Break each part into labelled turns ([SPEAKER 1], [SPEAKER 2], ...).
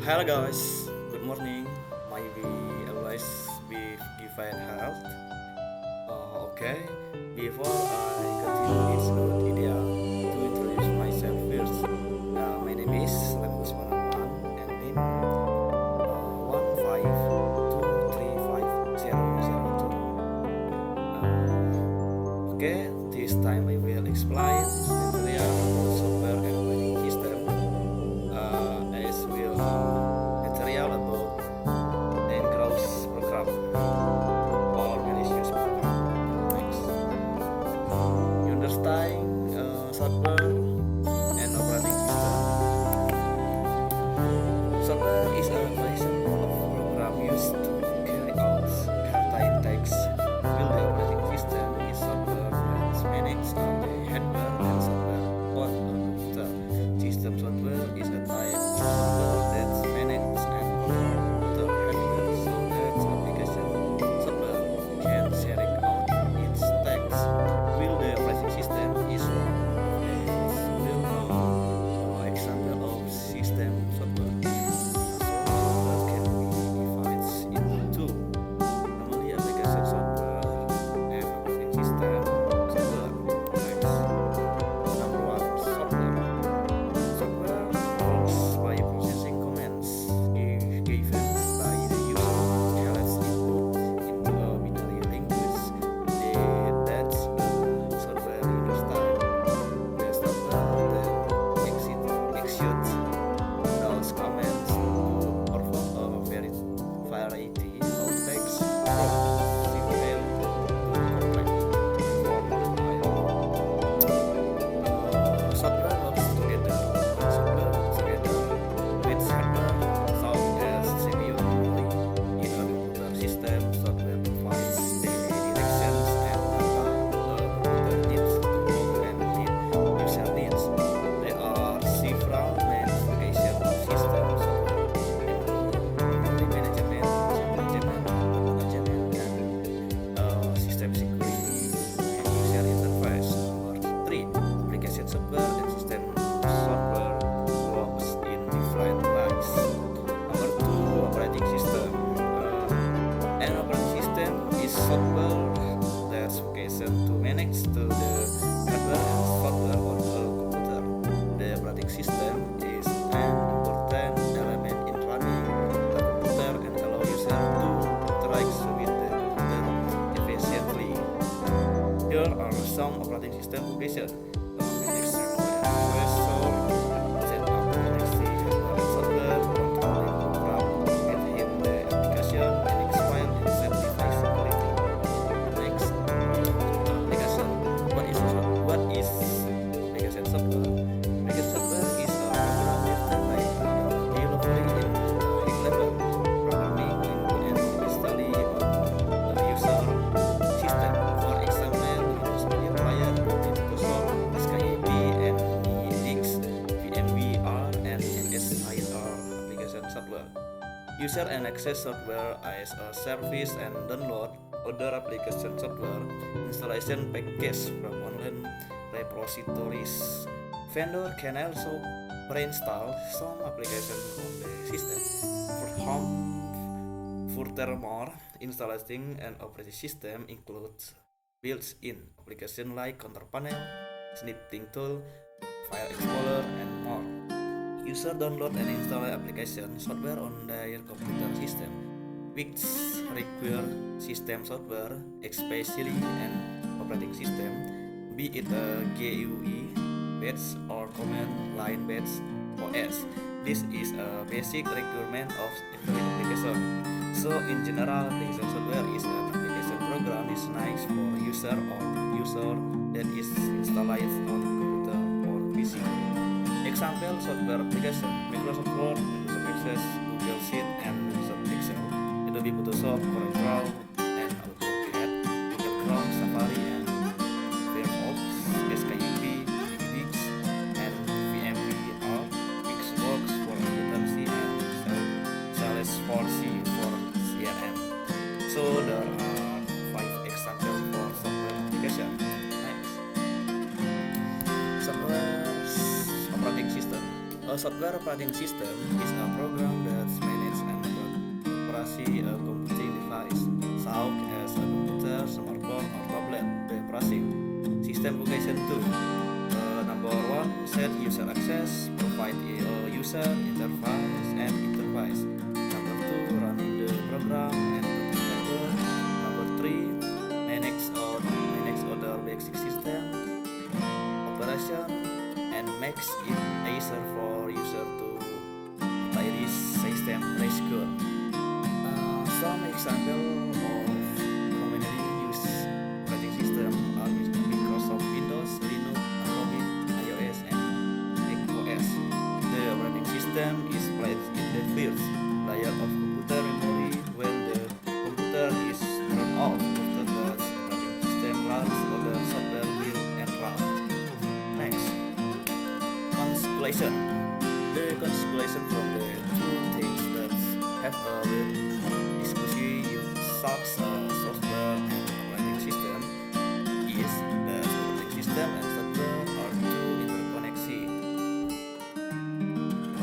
[SPEAKER 1] Hello guys, good morning. Maybe always be given health. Okay, before I continue, it's good idea to introduce myself first. My name is Lemus Panaman and NIM 152350002. Okay, this time I will explain material software and operating system as will material about Engross program or malicious program. Next, you understand software and operating system. Software is a collection of program used to carry out certain tasks, while the operating system is software that manages the hardware and software on a computer. System software is a type of software that manages and controls the hardware so that application software can carry out its tasks, while the operating system is one of its well-known example of system software. Software can be divided into two, namely application software and operating system software. Next, number one, software. Software works by processing commands given by the user. Collects input into a binary language that's the software understands. The software then executes those commands to perform a variety of tasks from simple to complex. Software works together with hardware, such as CPU memory. In a computer system, software provides daily directions and data the computer needs to work and meet user needs. There are several main applications of system software, namely memory management, and system security and user interface. Number three, application software and system software works in different ways. Number two, operating system. An operating system is software that's occasion to manage to the hardware and software on a computer. The operating system is an important element in running the computer and allow user to interact with the computer efficiently. Here are some operating system applications. Linux processor, set up Linux hardware and software, controlling program within the application, and expand and certify security. Next, application. What is application software? Application software is a program written by a developer in high-level programming and installed on the user system. For example, Windows Media Player, Microsoft, SkyP, NX, VMware, and MSIR application software. User and access software as a service and download other application software installation package from online repositories. Vendor can also pre-install some applications on the system. Furthermore, installing an operating system includes built-in applications like control panel, snipping tool, file explorer, and more. User download and install application software on their computer system, which require system software, especially an operating system, be it a GUI based or command line based OS. This is a basic requirement of every application. So in general, application software is an application program designed for user that is installed on computer or PC. Example software application: Microsoft Word, Microsoft Access, Google Sheet, and Microsoft Excel. Adobe Photoshop, CorelDRAW, and AutoCAD, Google Chrome, Safari, and Firefox, SkyP, Wix, and VMware, Xbox for accountancy, and Salesforce for CRM. So there are 5 examples for software application. Next, software operating system. A software operating system is a program that see a computing device, such as a computer, smartphone, or tablet. The operating system application 2. Number 1, set user access, provide a user interface and interface. Number 2, running the program and server. Number 3, manage other basic system operation and makes it easier for user to apply this system rescue. Some example of commonly used operating system are Microsoft Windows, Linux, Android, iOS, and macOS. The operating system is placed in the first layer of computer memory when the computer is turned off. After that, operating system runs other software will and run. Next, constellation. The constellation from the two things that have a discussion such software and operating system is the operating system and software are two interconnection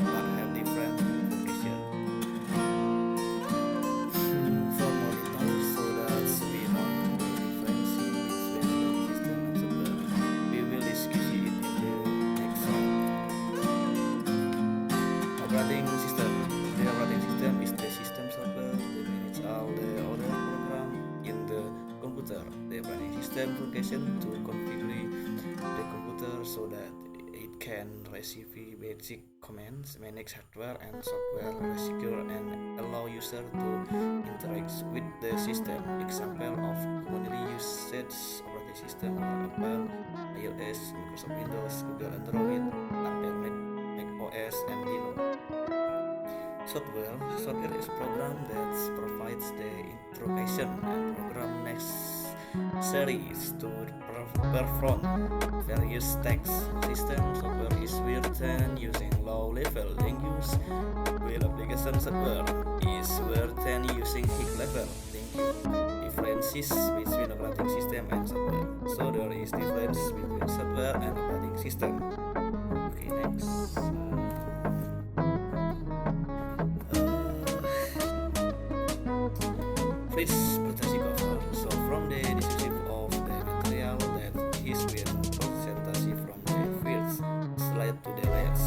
[SPEAKER 1] but have different application. For more details, so that we know the difference between operating system and software, we will discuss it in the next slide. Operating system. The operating system is the system software that manage all the other program in the computer. The operating system function to configure the computer so that it can receive basic commands, manage hardware and software, secure and allow user to interact with the system. Example of commonly used operating system are Apple, iOS, Microsoft Windows, Google Android, Apple Mac OS, and Linux. Software is a program that provides the instruction and program necessaries to perform various tasks. System software is written using low-level language, while application software is written using high-level language. Differences between operating system and software. So there is difference between software and operating system. Okay, next. Fritz protection cover. So from the description of the material that is been presented from the fields slide to the left.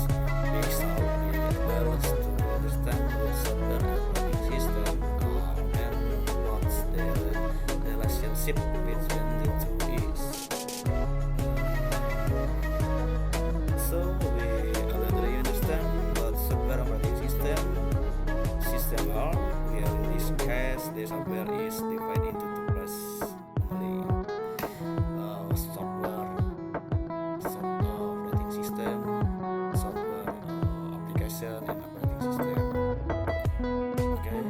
[SPEAKER 1] Makes out the balance to understand what software and operating system are and what the relationship between the two is. So we already understand what software operating system are. In this case, the software is divided into two parts only. Software operating system, software application, and operating system. Okay,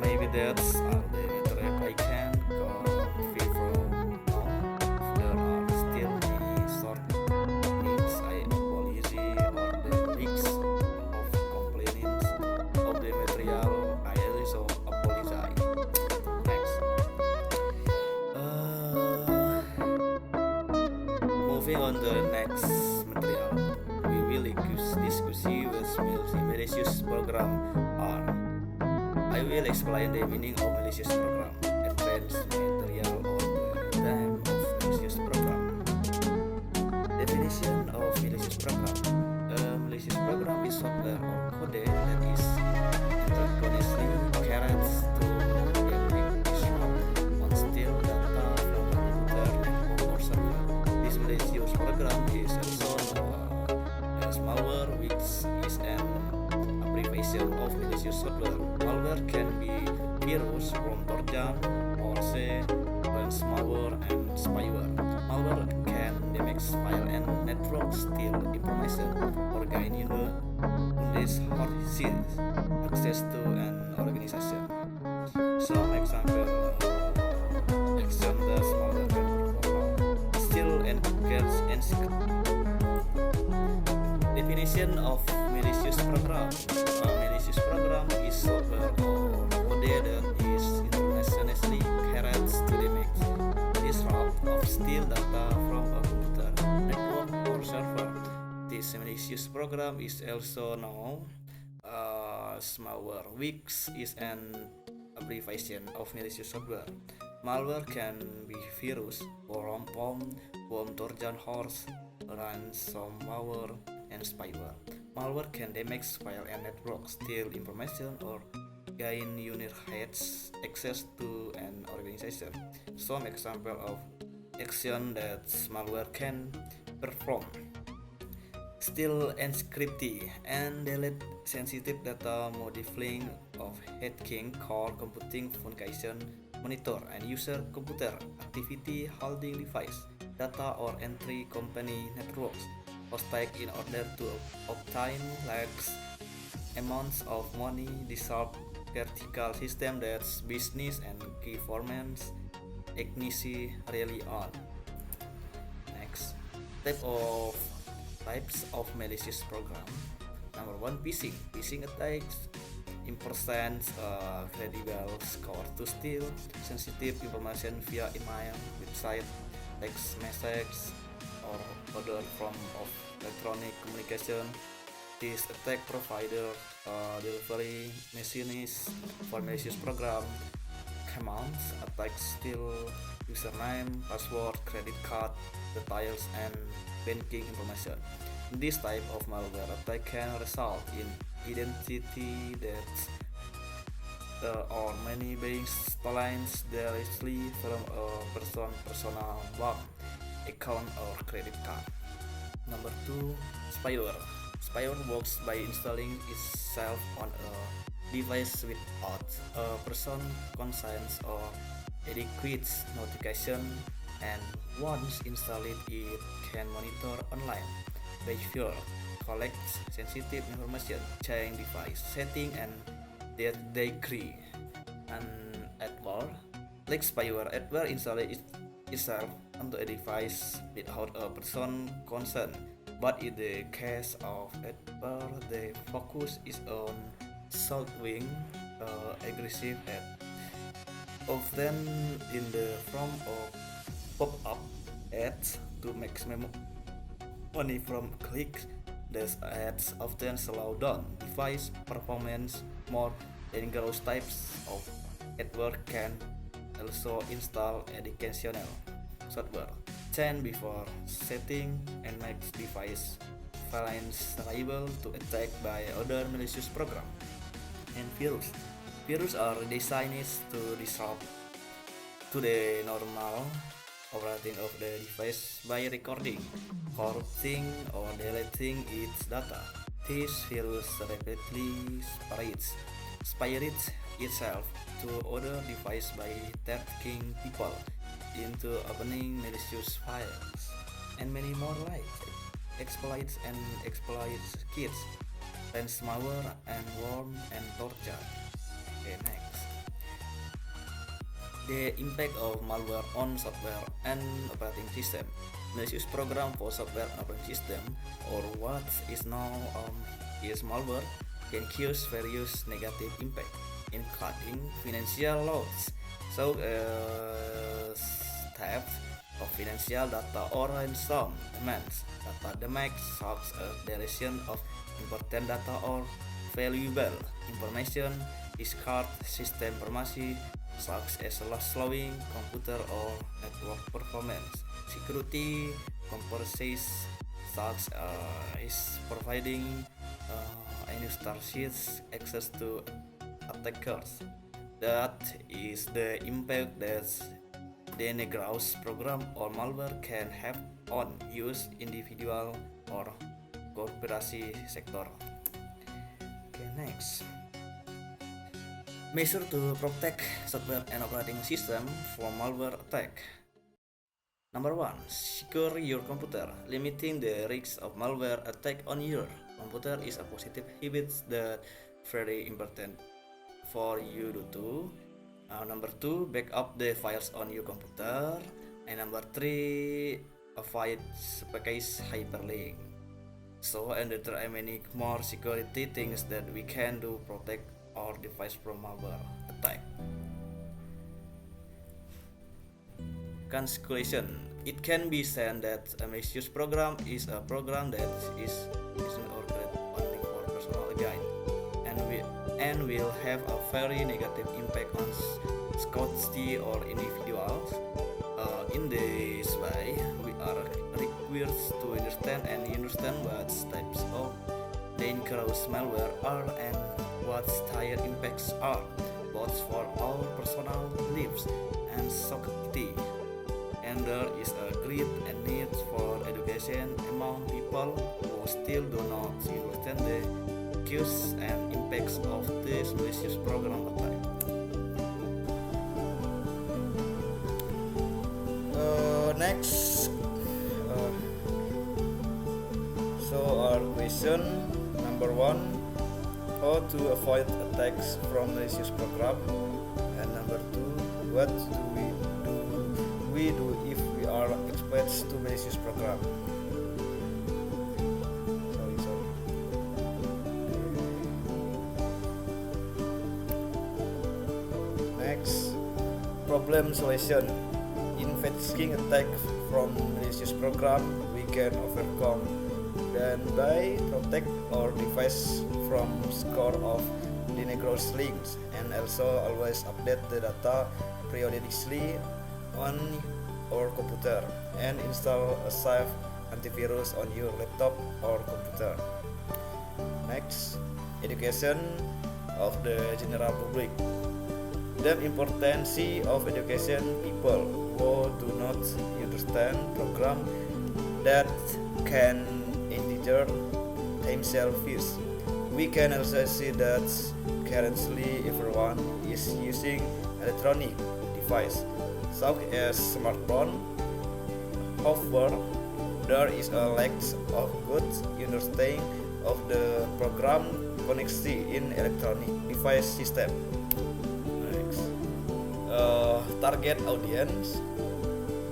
[SPEAKER 1] maybe that's all the material I can convey from now. If there are still any short things I apologize or the mix of complaints of the material, I also apologize. Next, moving on to the next material, we will discuss what malicious program are. I will explain the meaning of malicious program, advanced material on the time of malicious program. Definition of malicious program. A malicious program is software or code that is interconnectedly carried to encrypt, disrupt, or steal data from a computer, network, or server. This malicious program is also known as malware, which is an abbreviation of malicious software. Malware can be virus, worm, trojan, or say ransomware and spyware. Malware can damage file and network, steal information, or gain access to an organization. Some example action the malware can perform: steal and definition of malicious program. A malicious program is software or code that is intentionally carried to damage, disrupt, or steal data from a computer, network, or server. This malicious program is also known famous malware. Wix is an abbreviation of malicious software. Malware can be virus, worm, Trojan horse, ransomware, and spyware. Malware can damage file and network, steal information, or gain unauthorized access to an organization. Some example of action that malware can perform: steal encrypted and delete sensitive data, modifying of hacking, core computing function, monitor and user computer activity, holding device data or entry company networks, hostile in order to obtain large amounts of money, disrupt vertical system that's business and governments ignition really on. Next, types of malicious program. Number one, phishing. Phishing attacks impersonate credible score to steal sensitive information via email, website, text message, or other form of electronic communication. This attack provider delivery machines for malicious program. Commands attack steal username, password, credit card details, and banking information. This type of malware attack can result in identity theft or money being stolen directly from a personal bank account or credit card. Number two, spyware. Spyware works by installing itself on a device without a person consent or adequate notification, and once installed it can monitor online behavior, collect sensitive information, change device setting, and their degree. And adware, like spyware, adware installed itself onto a device without a person consent. But in the case of adware, the focus is on solving aggressive ad, often in the form of pop-up ads to maximum money from clicks. These ads often slow down device performance. More dangerous types of adware can also install educational software chain before setting and makes device vulnerable to attack by other malicious program. And virus are designed to disrupt to the normal operating of the device by recording, corrupting, or deleting its data. This virus rapidly spreads itself to other devices by tricking people into opening malicious files, and many more like exploits and exploit kits, ransomware, and worm and torture. Okay, next. The impact of malware on software and operating system. Malicious program for software and operating system, or what is known as malware, can cause various negative impact, including financial loss, so theft of financial data or ransom demands, data damage such as deletion of important data or valuable information, discard system information such as slowing computer or network performance, security compromises such as providing unrestricted access to attackers. That is the impact that the Negro's program or malware can have on use individual or corporate sector. Okay, next. Measure to protect software and operating system from malware attack. Number one, secure your computer. Limiting the risk of malware attack on your computer is a positive habit that very important for you to do. Number two, back up the files on your computer. And number three, avoid package hyperlink. So, and there are many more security things that we can do protect our device from malware attack. Conclusion: it can be said that a malicious program is a program that is designed or created only for personal gain, and and will have a very negative impact on society or individuals. In this way, we are required to understand what types of dangerous malware are and what their impacts are, both for our personal lives and society. And there is a great need for education among people who still do not understand the causes and impacts of this malicious program attack. Next, so our question number 1: how to avoid attacks from malicious program, and number 2: what do we do if we are exposed to malicious program. Next, problem solution. Investigating attack from malicious program we can overcome then by protect our device from score of dangerous links, and also always update the data periodically on our computer and install a safe antivirus on your laptop or computer. Next, education of the general public. The importance of education people who do not understand program that can endanger themselves. We can also see that currently everyone is using electronic device such as smartphone. However, there is a lack of good understanding of the program connectivity in electronic device system. Target audience: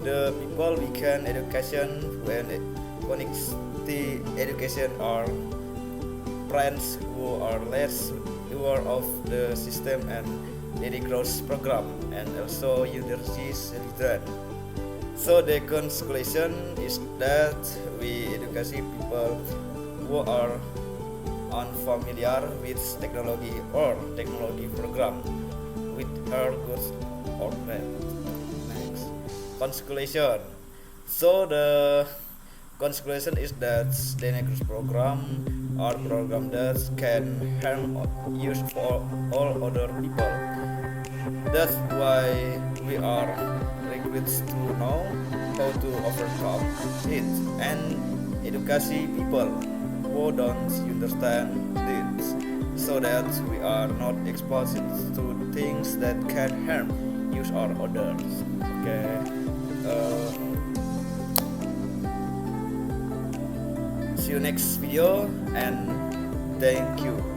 [SPEAKER 1] the people we can education when connectivity education are friends who are less aware of the system and dangerous program, and also university children. So the conclusion is that we educate people who are unfamiliar with technology or technology program with her good or bad. Next, conclusion. So the conclusion is that dangerous program are program that can harm use for all other people. That's why we are required to know how to overcome it and educate people who don't understand this, so that we are not exposed to things that can harm use or others. Okay. See you next video and thank you.